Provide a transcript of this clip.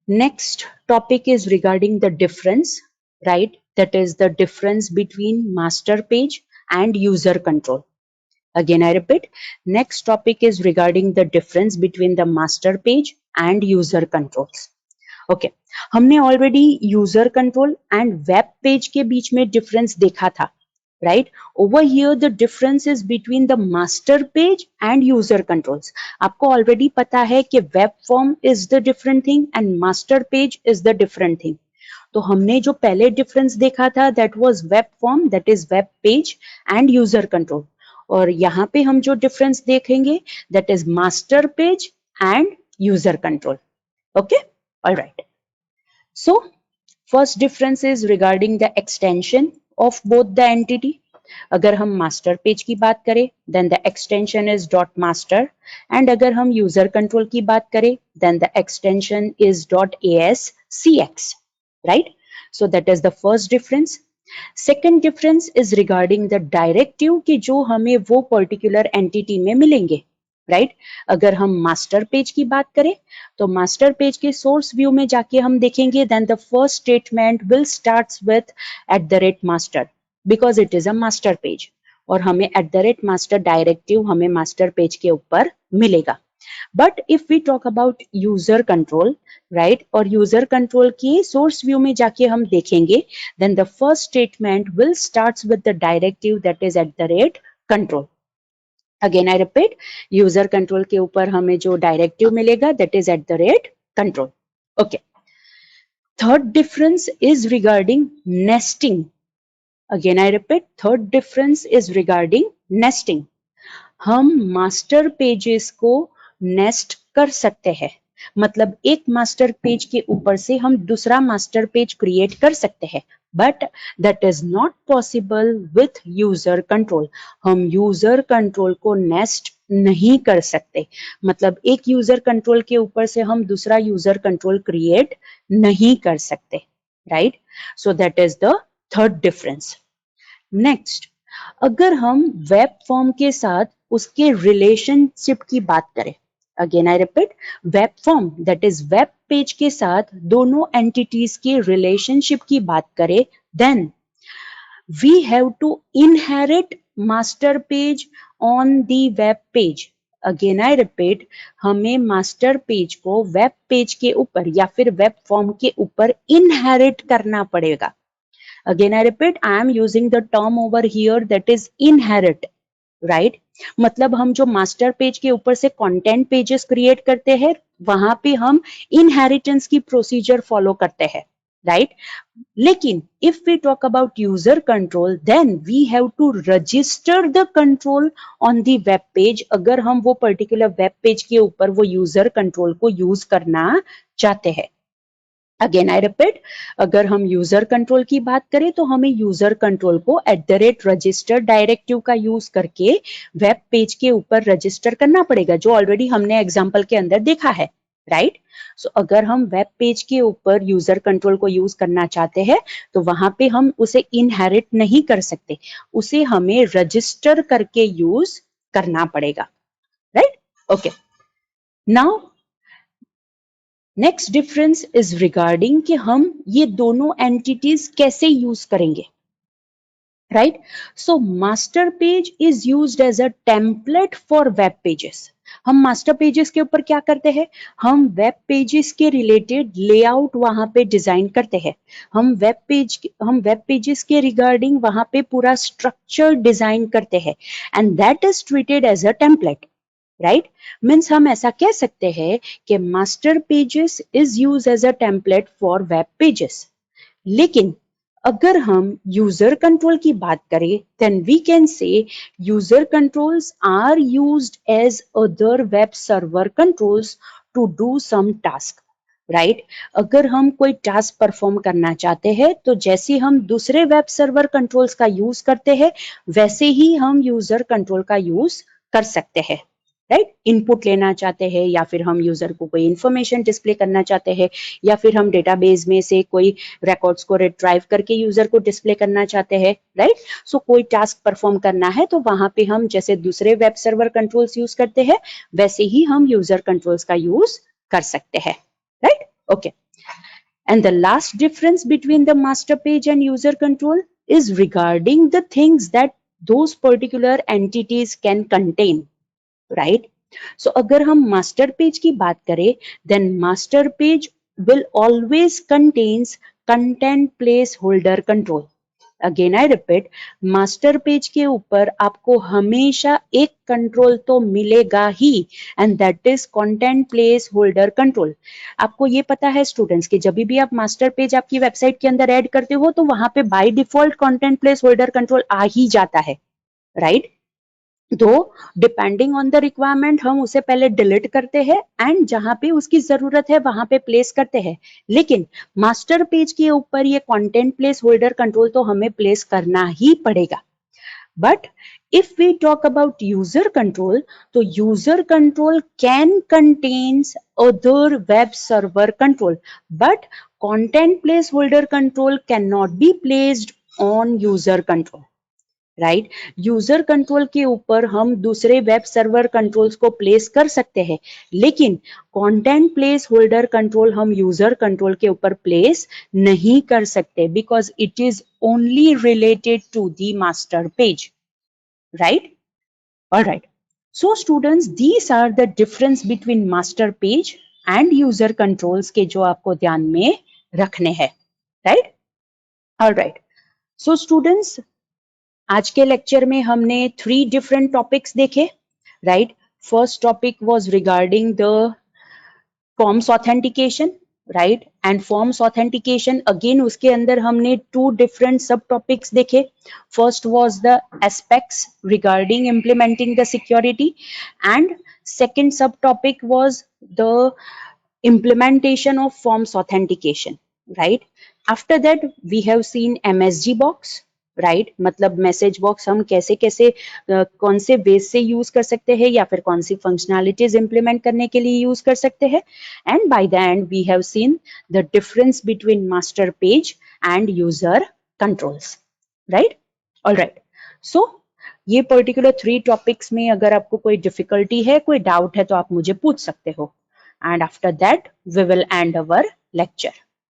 Next topic is regarding the difference, right? That is the difference between master page and user control. Again, I repeat, next topic is regarding the difference between the master page and user controls. Okay हमने already user control and web page के बीच में difference देखा था, right? Over here the difference is between the master page and user controls. आपको already पता है कि web form is the different thing and master page is the different thing. तो हमने जो पहले डिफरेंस देखा था that was web form, that is web page and user control. और यहाँ पे हम जो डिफरेंस देखेंगे that is master page and user control. Okay, alright. So, first difference is regarding the extension of both the entity. अगर हम master page की बात करें then the extension is .master and अगर हम यूजर कंट्रोल की बात करें then the extension is .ascx, right? So that is the first difference. Second difference is regarding the directive कि जो हमें वो particular entity में मिलेंगे, राइट? अगर हम मास्टर पेज की बात करें तो मास्टर पेज के सोर्स व्यू में जाके हम देखेंगे then the first statement will starts with @master because it is a master page और हमें @master डायरेक्टिव हमें मास्टर पेज के ऊपर मिलेगा. But if we talk about user control, right, और यूजर कंट्रोल के सोर्स व्यू में जाके हम देखेंगे then the first statement will starts with the directive that is @control. Again I repeat, user control के ऊपर हमें जो डायरेक्टिव मिलेगा that is @control. Okay, third difference is regarding nesting. Again I repeat, third difference is regarding nesting. हम master pages को nest कर सकते हैं, मतलब एक मास्टर पेज के ऊपर से हम दूसरा मास्टर पेज क्रिएट कर सकते हैं, but that is not possible with user control. हम यूजर कंट्रोल को नेस्ट नहीं कर सकते, मतलब एक यूजर कंट्रोल के ऊपर से हम दूसरा यूजर कंट्रोल क्रिएट नहीं कर सकते, right? So that is the third difference. Next, अगर हम वेब फॉर्म के साथ उसके रिलेशनशिप की बात करें, again I repeat, web form that is web page के साथ दोनों एंटिटीज के रिलेशनशिप की बात करें then we have to inherit master page on the web page. Again I repeat, हमें मास्टर पेज को वेब पेज के ऊपर या फिर वेब फॉर्म के ऊपर इनहेरिट करना पड़ेगा. Again, I repeat, I am using the term over here that is inherit, right? मतलब हम जो मास्टर पेज के ऊपर से कंटेंट पेजेस क्रिएट करते हैं वहां पे हम इनहेरिटेंस की प्रोसीजर फॉलो करते हैं, राइट? लेकिन if we talk about user control then we have to register the control on the web page. अगर हम वो पर्टिकुलर वेब पेज के ऊपर वो यूजर कंट्रोल को यूज करना चाहते हैं. अगेन आई रिपीट, अगर हम यूजर कंट्रोल की बात करें तो हमें यूजर कंट्रोल को @register डायरेक्टिव का यूज करके वेब पेज के ऊपर रजिस्टर करना पड़ेगा, जो ऑलरेडी हमने एग्जांपल के अंदर देखा है, राइट? सो अगर हम वेब पेज के ऊपर यूजर कंट्रोल को यूज करना चाहते हैं तो वहां पे हम उसे इनहेरिट नहीं कर सकते, उसे हमें रजिस्टर करके यूज करना पड़ेगा, right? Okay, now next difference is regarding कि हम ये दोनों एंटिटीज कैसे यूज करेंगे, right? So master page is used as a template for web pages. हम मास्टर पेजेस के ऊपर क्या करते हैं, हम वेब पेजेस के रिलेटेड लेआउट वहां पे डिजाइन करते हैं, हम वेब पेजेस के रिगार्डिंग वहां पे पूरा स्ट्रक्चर डिजाइन करते हैं and that is treated as a template, right? Means हम ऐसा कह सकते हैं कि master pages is use as a template for web pages. लेकिन अगर हम यूजर कंट्रोल की बात करें then we can say user controls are used as other web server controls to do some task, right? अगर हम कोई टास्क परफॉर्म करना चाहते हैं तो जैसे हम दूसरे वेब सर्वर कंट्रोल्स का यूज करते हैं वैसे ही हम यूजर कंट्रोल का यूज कर सकते हैं, राइट? इनपुट लेना चाहते हैं या फिर हम यूजर को कोई इंफॉर्मेशन डिस्प्ले करना चाहते हैं या फिर हम डेटाबेस में से कोई रिकॉर्ड्स को रिट्राइव करके यूजर को डिस्प्ले करना चाहते हैं, राइट? सो कोई टास्क परफॉर्म करना है तो वहां पे हम जैसे दूसरे वेब सर्वर कंट्रोल्स यूज करते हैं वैसे ही हम यूजर कंट्रोल्स का यूज कर सकते हैं, right? Okay, And the last difference between the master page and user control is regarding the things that those particular entities can contain, right? So अगर हम master page की बात करें, then master page will always contains content placeholder control. Again I repeat, master page के ऊपर आपको हमेशा एक कंट्रोल तो मिलेगा ही, and that is content placeholder control. आपको ये पता है स्टूडेंट्स कि जब भी आप मास्टर पेज आपकी वेबसाइट के अंदर ऐड करते हो तो वहां पे by default content placeholder control आ ही जाता है, राइट? तो डिपेंडिंग ऑन द रिक्वायरमेंट हम उसे पहले डिलीट करते हैं एंड जहां पे उसकी जरूरत है वहां पे प्लेस करते हैं. लेकिन मास्टर पेज के ऊपर ये कंटेंट प्लेस होल्डर कंट्रोल तो हमें प्लेस करना ही पड़ेगा. But if we talk about user control, तो user control can contains other web server control, but content placeholder control cannot be placed on user control. Right, user control के ऊपर हम दूसरे web server controls को place कर सकते हैं, लेकिन कंटेंट प्लेस होल्डर कंट्रोल हम यूजर कंट्रोल के ऊपर प्लेस नहीं कर सकते, because it is only related to the master page, right? Alright, so students, these are the difference between master page and user controls के जो आपको ध्यान में रखने हैं, राइट? ऑलराइट, सो स्टूडेंट्स, आज के लेक्चर में हमने 3 डिफरेंट टॉपिक्स देखे, right? First topic was regarding the forms authentication, right? And forms authentication again उसके अंदर हमने 2 डिफरेंट सब टॉपिक्स देखे. First was the aspects regarding implementing the security, and second sub topic was the implementation of forms authentication, right? After that we have seen MSG box, right? मतलब message box हम कैसे कैसे कौन से base से use कर सकते हैं या फिर कौन सी फंक्शनैलिटीज इंप्लीमेंट करने के लिए यूज कर सकते हैं. And by the end we have seen the difference between master page and user controls, right? Alright, so ये पर्टिकुलर 3 टॉपिक्स में अगर आपको कोई डिफिकल्टी है, कोई डाउट है तो आप मुझे पूछ सकते हो. And after that we will end our lecture.